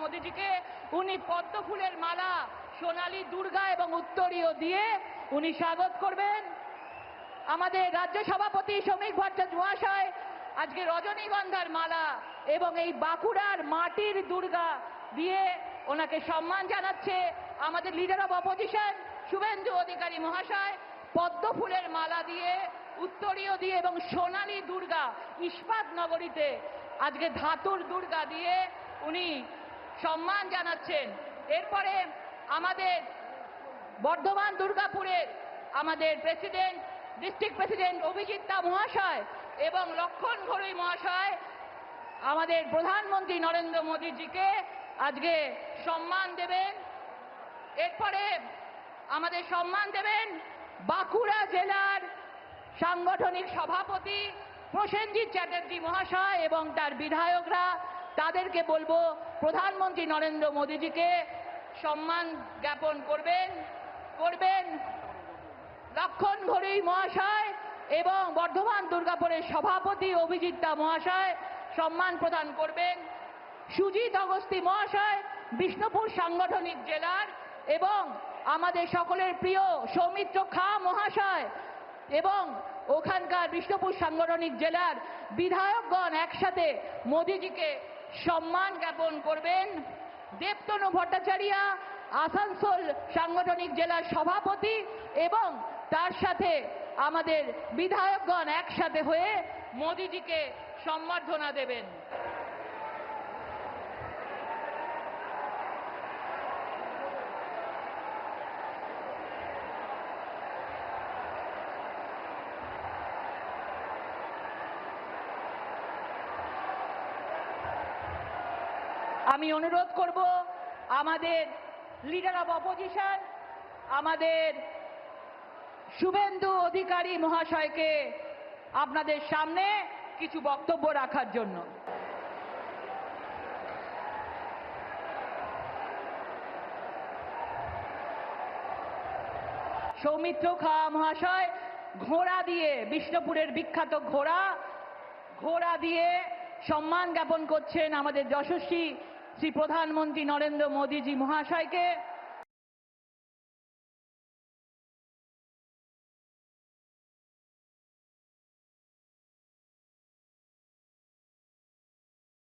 মোদীজিকে উনি পদ্ম ফুলের মালা, সোনালী দুর্গা এবং উত্তরীয় দিয়ে উনি স্বাগত করবেন। আমাদের রাজ্য সভাপতি শ্রমিক ভট্টাচার্য মহাশয় আজকে রজনীগন্ধার মালা এবং এই বাঁকুড়ার মাটির দুর্গা দিয়ে ওনাকে সম্মান জানাচ্ছে। আমাদের leader of opposition Suvendu Adhikari মহাশয় পদ্ম ফুলের মালা দিয়ে, উত্তরীয় দিয়ে এবং সোনালী দুর্গা ইস্পাত নগরীতে আজকে ধাতুর দুর্গা দিয়ে উনি সম্মান জানাচ্ছেন। এরপরে আমাদের বর্ধমান দুর্গাপুরের আমাদের প্রেসিডেন্ট, ডিস্ট্রিক্ট প্রেসিডেন্ট অভিজিৎ দা মহাশয় এবং লক্ষণ ঘড়ুই মহাশয় আমাদের প্রধানমন্ত্রী নরেন্দ্র মোদীজিকে আজকে সম্মান দেবেন। এরপরে আমাদের সম্মান দেবেন বাঁকুড়া জেলার সাংগঠনিক সভাপতি প্রসেনজিৎ চ্যাটার্জি মহাশয় এবং তার বিধায়করা। তাদেরকে বলবো প্রধানমন্ত্রী নরেন্দ্র মোদীজিকে সম্মান জ্ঞাপন করবেন লক্ষণ ঘড়ুই মহাশয় এবং বর্ধমান দুর্গাপুরের সভাপতি অভিজিৎ দা মহাশয় সম্মান প্রদান করবেন। সুজিত অগস্তি মহাশয় বিষ্ণুপুর সাংগঠনিক জেলার এবং আমাদের সকলের প্রিয় সৌমিত্র খাঁ মহাশয় এবং ওখানকার বিষ্ণুপুর সাংগঠনিক জেলার বিধায়কগণ একসাথে মোদীজিকে সম্মান জ্ঞাপন করবেন। দেবতনু ভট্টাচার্যা আসানসোল সাংগঠনিক জেলার সভাপতি এবং তার সাথে আমাদের বিধায়কগণ একসাথে হয়ে মোদীজিকে সম্বর্ধনা দেবেন। আমি অনুরোধ করব আমাদের লিডার অব অপোজিশন আমাদের শুভেন্দু অধিকারী মহাশয়কে আপনাদের সামনে কিছু বক্তব্য রাখার জন্য। সৌমিত্র খাঁ মহাশয় ঘোড়া দিয়ে, বিষ্ণুপুরের বিখ্যাত ঘোড়া দিয়ে সম্মান জ্ঞাপন করছেন আমাদের যশস্বী শ্রী প্রধানমন্ত্রী নরেন্দ্র মোদীজি মহাশয়কে।